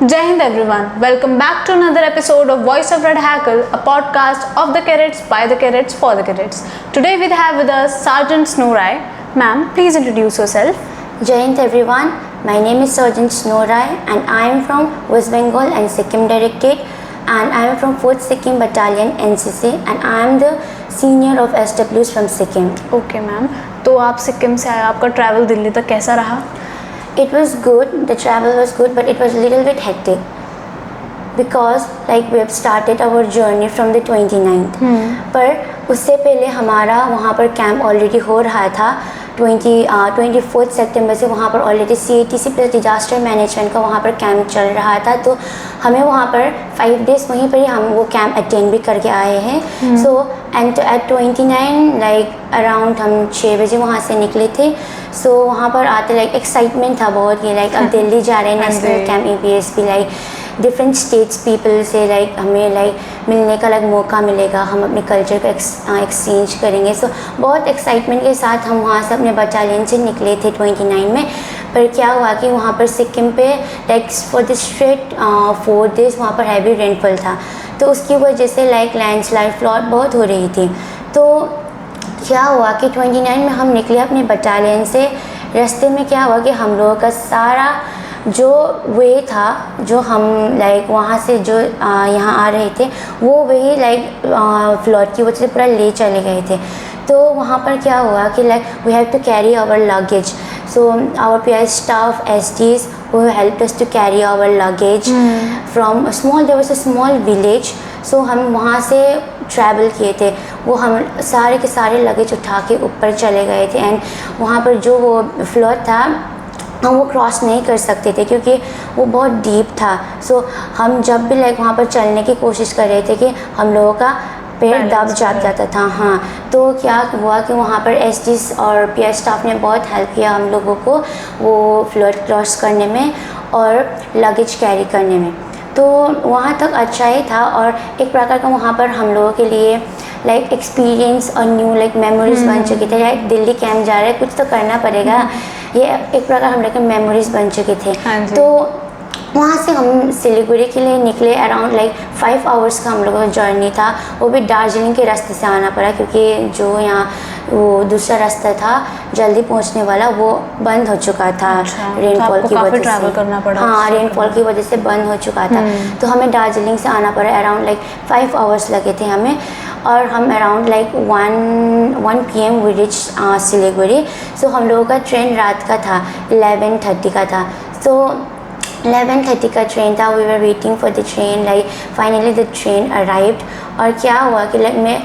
Jai Hind everyone, welcome back to another episode of Voice of Red Hackle, a podcast of the cadets, by the cadets, for the cadets. Today we have with us Sergeant Snow Rai. Ma'am, please introduce yourself. Jai Hind everyone, my name is Sergeant Snow Rai and I am from West Bengal and Sikkim Directorate, and I am from 4th Sikkim Battalion NCC and I am the senior of SWs from Sikkim. Okay ma'am, तो आप सिक्किम से आए, आपका travel Delhi तक कैसा रहा? It was good, the travel was good, but it was a little bit hectic because like we have started our journey from the 29th. पर उससे पहले हमारा वहाँ पर कैंप ऑलरेडी हो रहा था 24 सितंबर से वहाँ पर already CATC plus disaster management का वहाँ पर कैंप चल रहा था, तो हमें वहाँ पर 5 डेज़ वहीं पर ही हम वो कैंप अटेंड भी करके आए हैं. So and at 29 like around हम 6 बजे वहाँ से निकले थे. सो वहाँ पर आते लाइक एक्साइटमेंट था बहुत कि लाइक अब दिल्ली जा रहे हैं national camp EPSP, like different states people से लाइक हमें लाइक मिलने का लाइक मौका मिलेगा, हम अपने कल्चर को एक्सचेंज करेंगे. सो बहुत एक्साइटमेंट के साथ हम वहाँ से अपने बटालियन से निकले थे 29 में. पर क्या हुआ कि वहाँ पर सिक्किम पे like for the straight 4 days वहाँ पर हैवी रेनफॉल था, तो उसकी वजह से लाइक लैंडस्लाइड फ्लड बहुत हो रही थी. तो क्या हुआ कि 29 में हम निकले अपने बटालियन से. रास्ते में क्या हुआ कि हम लोगों का सारा जो वे था, जो हम लाइक वहाँ से जो यहाँ आ रहे थे, वो वही लाइक फ्लड की वजह से पूरा ले चले गए थे. तो वहाँ पर क्या हुआ कि like we have to carry our luggage. So our PI staff SDs who helped us to carry our luggage from a small, there was a small village. सो हम वहाँ से ट्रैवल किए थे, वो हम सारे के सारे लगेज उठा के ऊपर चले गए थे. एंड वहाँ पर जो वो फ्लोर था हम वो क्रॉस नहीं कर सकते थे क्योंकि वो बहुत डीप था. सो हम जब भी लाइक वहाँ पर चलने की कोशिश कर रहे थे कि हम लोगों का पैर दब जाता था. हाँ, तो क्या हुआ कि वहाँ पर SDs और PI स्टाफ ने बहुत हेल्प किया हम लोगों को वो फ्लोर क्रॉस करने में और लगेज कैरी करने में. तो वहाँ तक अच्छा ही था और एक प्रकार का वहाँ पर हम लोगों के लिए लाइक एक्सपीरियंस और न्यू लाइक मेमोरीज बन चुकी थे. लाइक दिल्ली कैंप जा रहे हैं, कुछ तो करना पड़ेगा, ये एक प्रकार हम लोग के मेमोरीज बन चुके थे. तो वहाँ से हम सिलीगुड़ी के लिए निकले. अराउंड लाइक 5 आवर्स का हम लोगों का जर्नी था, वो भी दार्जिलिंग के रास्ते से आना पड़ा क्योंकि जो यहाँ वो दूसरा रास्ता था जल्दी पहुँचने वाला वो बंद हो चुका था. रेनफॉल की वजह से करना पड़ा. हाँ, रेनफॉल की वजह से बंद हो चुका था. तो हमें दार्जिलिंग से आना पड़ा. अराउंड लाइक 5 आवर्स लगे थे हमें और हम around like 1 PM we reach Siliguri. So हम लोगों का ट्रेन रात का था, 11:30 का था. सो 11:30 का ट्रेन था. We were waiting for the train. Like finally the train arrived. और क्या हुआ कि लाइक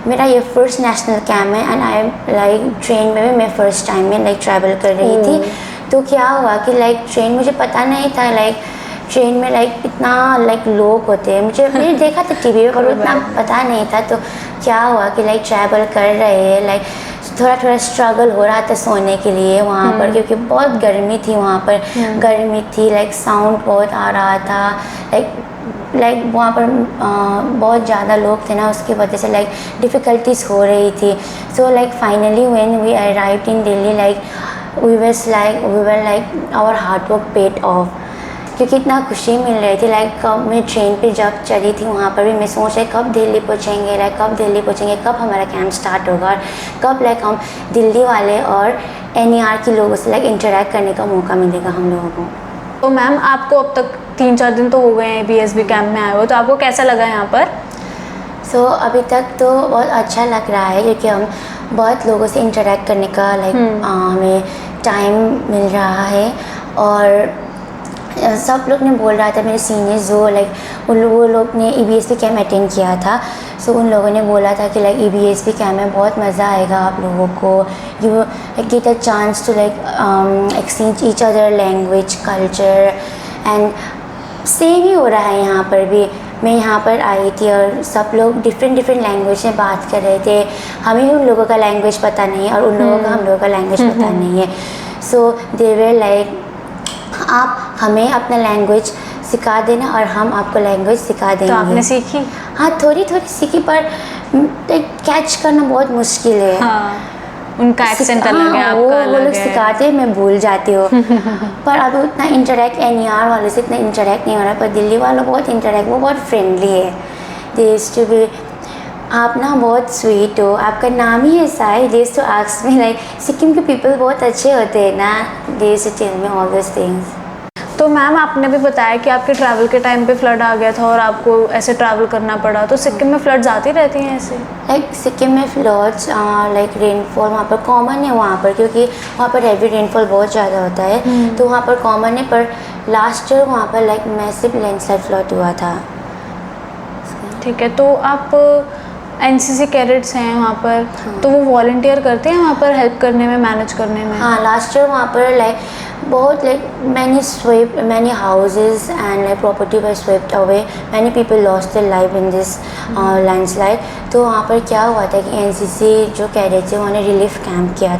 मेरा ये फर्स्ट नेशनल कैम्प है एंड आई लाइक ट्रेन में भी मैं फ़र्स्ट टाइम में लाइक ट्रैवल कर रही थी. तो क्या हुआ कि लाइक ट्रेन मुझे पता नहीं था लाइक ट्रेन में लाइक इतना लाइक लोग होते हैं. मैंने देखा था TV पे पर उतना पता नहीं था. तो क्या हुआ कि लाइक ट्रैवल कर रहे हैं, लाइक थोड़ा स्ट्रगल हो रहा था सोने के लिए वहाँ पर क्योंकि बहुत गर्मी थी वहाँ पर. गर्मी थी, लाइक साउंड बहुत आ रहा था, लाइक वहाँ पर बहुत ज़्यादा लोग थे ना, उसकी वजह से लाइक डिफ़िकल्टीज हो रही थी. So like finally when we arrived in Delhi like we were like our hard work paid off क्योंकि इतना खुशी मिल रही थी. लाइक कब मैं ट्रेन पे जब चढ़ी थी वहाँ पर भी मैं सोच रही कब दिल्ली पहुँचेंगे, लाइक कब दिल्ली पहुँचेंगे, कब हमारा कैंप स्टार्ट होगा और कब लाइक हम दिल्ली वाले और NER के लोगों से लाइक इंटरेक्ट करने का मौका मिलेगा हम लोगों को. तो मैम आपको अब तक 3-4 दिन तो हो गए हैं EPSP कैंप में आए हो, तो आपको कैसा लगा यहाँ पर? सो अभी तक तो बहुत अच्छा लग रहा है क्योंकि हम बहुत लोगों से इंटरेक्ट करने का लाइक हमें टाइम मिल रहा है. और सब लोग ने बोल रहा था, मेरे सीनियर्स जो लाइक वो लोग ने EPSP कैम्प अटेंड किया था. सो उन लोगों ने बोला था कि लाइक EPSP कैम्प में बहुत मज़ा आएगा आप लोगों को. You get a chance to like exchange each other language culture and same ही हो रहा है यहाँ पर भी. मैं यहाँ पर आई थी और सब लोग डिफरेंट लैंग्वेज में बात कर रहे थे. हमें उन लोगों का लैंग्वेज पता नहीं है और उन लोगों का हम लोगों का लैंग्वेज पता नहीं है. सो दे वर लाइक आप हमें अपना लैंग्वेज सिखा देना और हम आपको लैंग्वेज सिखा देंगे. तो आपने सीखी? हाँ, थोड़ी सीखी पर कैच करना बहुत मुश्किल है. हाँ. उनका एक्सेंट अलग है, आपका वो अलग लोग है। सिखाते हैं, मैं भूल जाती हूँ। पर अभी उतना इंटरेक्ट NER वालों से इतना इंटरेक्ट नहीं हो रहा है, पर दिल्ली वालों बहुत इंटरेक्ट, वो बहुत फ्रेंडली है। दे यूज्ड टू बी, आप ना बहुत स्वीट हो, आपका नाम ही ऐसा है। They used to ask me like, Sikkim के पीपल बहुत अच्छे होते हैं ना, they used to tell me all this things. तो मैम आपने भी बताया कि आपके ट्रैवल के टाइम पे फ्लड आ गया था और आपको ऐसे ट्रैवल करना पड़ा, तो सिक्किम में फ्लड्स आती रहती हैं ऐसे? लाइक सिक्किम में फ्लड्स, लाइक रेनफॉल वहाँ पर कॉमन है वहाँ पर, क्योंकि वहाँ पर हैवी रेनफॉल बहुत ज़्यादा होता है, तो वहाँ पर कॉमन है। पर लास्ट ईयर वहाँ पर लाइक मैसिव लैंडस्लाइड फ्लड हुआ था। ठीक है, तो आप NCC कैडेट्स हैं वहाँ पर, तो वो वॉलंटियर करते हैं वहाँ पर हेल्प करने में, मैनेज करने में? हाँ, लास्ट ईयर वहाँ पर लाइक बहुत like many houses and like property were swept away, many people lost their life in this landslide. तो वहाँ पर क्या हुआ था कि NCC जो कैडेट्स थे उन्होंने रिलीफ कैंप किया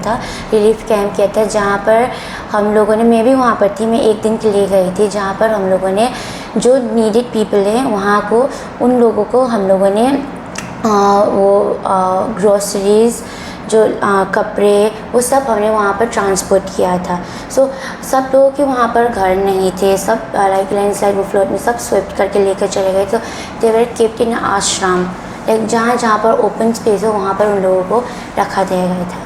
था, जहाँ पर हम लोगों ने, मैं भी वहाँ पर थी, मैं एक दिन के लिए गई थी, जहाँ पर हम लोगों ने जो नीडेड पीपल हैं वहाँ को, उन लोगों को हम लोगों ने ग्रोसरीज, जो कपड़े, वो सब हमने वहाँ पर ट्रांसपोर्ट किया था। सो सब लोगों के वहाँ पर घर नहीं थे, सब लाइक लैंडस्लाइड वो फ्लोट में सब स्विफ्ट करके लेकर चले गए। तो दे वर केप्ट इन आश्रम, लाइक जहाँ पर ओपन स्पेस हो वहाँ पर उन लोगों को रखा दिया गया था।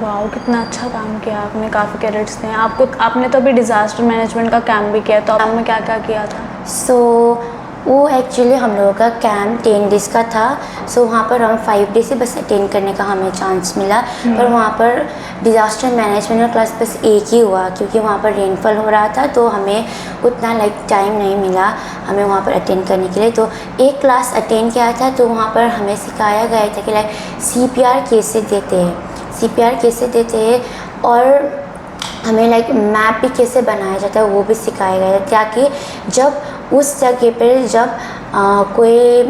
वाह, कितना अच्छा काम किया आपने, काफ़ी कैडेट्स थे आपने तो अभी डिज़ास्टर मैनेजमेंट का कैंप भी किया, तो आपने क्या क्या किया था? सो वो एक्चुअली हम लोगों का कैंप 10 डेज़ का था। सो वहाँ पर हम 5 डेज़ से बस अटेंड करने का हमें चांस मिला, पर वहाँ पर डिज़ास्टर मैनेजमेंट का क्लास बस एक ही हुआ, क्योंकि वहाँ पर रेनफॉल हो रहा था, तो हमें उतना लाइक टाइम नहीं मिला हमें वहाँ पर अटेंड करने के लिए। तो एक क्लास अटेंड किया था, तो वहाँ पर हमें सिखाया गया था कि लाइक CPR कैसे देते हैं, और हमें लाइक मैप भी कैसे बनाया जाता है वो भी सिखाया गया था, ताकि जब उस जगह पर जब कोई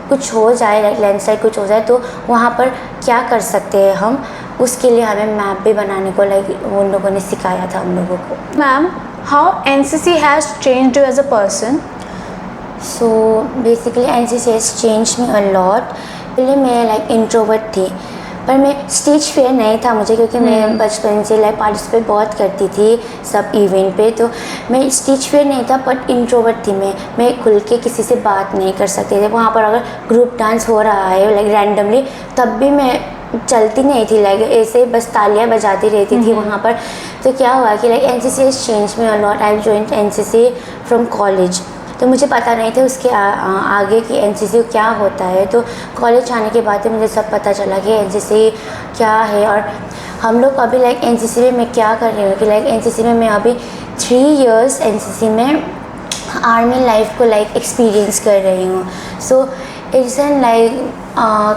कुछ हो जाए, लाइक लैंडस्लाइड कुछ हो जाए, तो वहाँ पर क्या कर सकते हैं हम, उसके लिए हमें मैप भी बनाने को लाइक उन लोगों ने सिखाया था हम लोगों को। Ma'am, how NCC has changed you as a person? So basically NCC has changed me a lot. पहले मैं लाइक इंट्रोवर्ट थी, पर मैं स्टेज फेयर नहीं था मुझे, क्योंकि मैं बचपन से लाइक पार्टिसिपेट बहुत करती थी सब इवेंट पे, तो मैं स्टेज फेयर नहीं था, बट इंट्रोवर्ट थी मैं खुल के किसी से बात नहीं कर सकती थी। वहाँ पर अगर ग्रुप डांस हो रहा है लाइक रैंडमली, तब भी मैं चलती नहीं थी, लाइक ऐसे बस तालियां बजाती रहती थी वहाँ पर। तो क्या हुआ कि like NCC has change me a lot. I joined NCC from college, तो मुझे पता नहीं था उसके आगे कि NCC क्या होता है। तो कॉलेज आने के बाद मुझे सब पता चला कि NCC क्या है। और हम लोग अभी लाइक NCC में मैं क्या कर रही हूँ कि लाइक NCC में मैं अभी 3 years NCC में आर्मी लाइफ को लाइक एक्सपीरियंस कर रही हूँ। So it's an like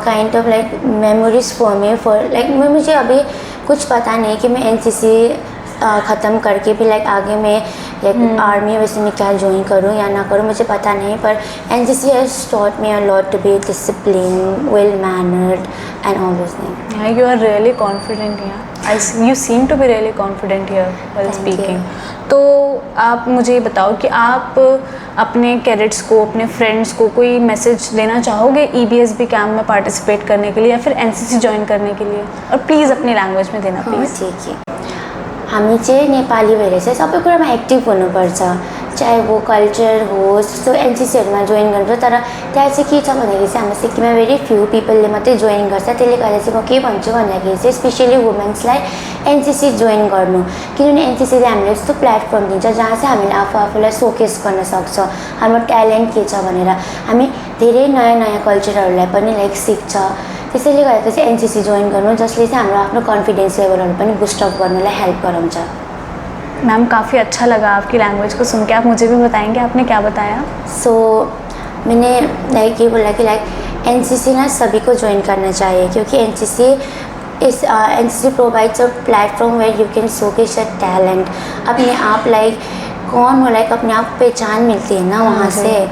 kind of like memories for me, for like मुझे अभी कुछ पता नहीं कि मैं NCC ख़त्म करके भी लाइक आगे मैं लाइक आर्मी वैसे मैं क्या ज्वाइन करूँ या ना करूँ, मुझे पता नहीं। पर NCC has taught me a lot to be disciplined, well mannered and all those things. Yeah, you are really confident here. You seem to be really confident here while Thank speaking. you. तो आप मुझे ये बताओ कि आप अपने cadets को, अपने फ्रेंड्स को कोई मैसेज देना चाहोगे EBSB कैंप में पार्टिसिपेट करने के लिए या फिर NCC ज्वाइन करने के लिए? और प्लिज अपनी लैंग्वेज में देना प्लिज। ठीक है, हामी चाहिँ नेपाली भएर चाहिँ सबै कुरामा एक्टिभ हुनुपर्छ, चाहे वो कल्चर होस्। सो NCCहरूमा जोइन गर्नुपर्छ, तर त्यहाँ चाहिँ के छ भन्दाखेरि चाहिँ हाम्रो सिक्किममा भेरी फ्यु पिपलले मात्रै जोइन गर्छ। त्यसले गर्दा चाहिँ म के भन्छु भन्दाखेरि चाहिँ स्पेसली वुमेन्सलाई NCC जोइन गर्नु, किनभने NCCले हामीलाई यस्तो प्लेटफर्म दिन्छ जहाँ चाहिँ हामीले आफूलाई सोकेस गर्न सक्छ, हाम्रो ट्यालेन्ट के छ भनेर। हामी धेरै नयाँ नयाँ कल्चरहरूलाई पनि लाइक सिक्छ। त्यसैले गर्दा चाहिँ NCC जोइन गर्नु, जसले चाहिँ हाम्रो आफ्नो कन्फिडेन्स लेभलहरू पनि बुस्टअप गर्नलाई हेल्प गराउँछ। मैम, काफ़ी अच्छा लगा आपकी लैंग्वेज को सुन के। आप मुझे भी बताएंगे आपने क्या बताया? सो मैंने लाइक ये बोला कि लाइक NCC ना सभी को ज्वाइन करना चाहिए, क्योंकि NCC provides a platform where you can showcase your talent. अपने आप लाइक कौन हो, लाइक अपने आप पहचान मिलती है ना वहाँ से।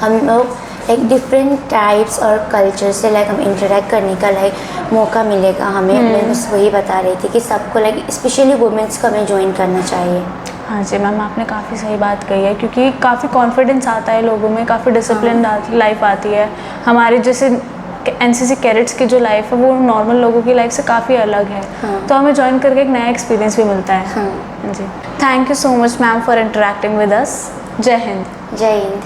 हम लोग लाइक डिफरेंट टाइप्स और कल्चर से लाइक हम इंटरेक्ट करने का लाइक मौका मिलेगा हमें। मैं बस वही बता रही थी कि सबको लाइक स्पेशली वुमेन्स को हमें ज्वाइन करना चाहिए। हाँ जी मैम, आपने काफ़ी सही बात कही है, क्योंकि काफ़ी कॉन्फिडेंस आता है लोगों में, काफ़ी डिसिप्लिन लाइफ आती है। हमारे जैसे एनसीसी कैडेट्स की जो लाइफ है वो नॉर्मल लोगों की लाइफ से काफ़ी अलग है। हाँ। तो हमें ज्वाइन करके एक नया एक्सपीरियंस भी मिलता है। हाँ। जी, thank you so much ma'am for interacting with us. जय हिंद। जय हिंद।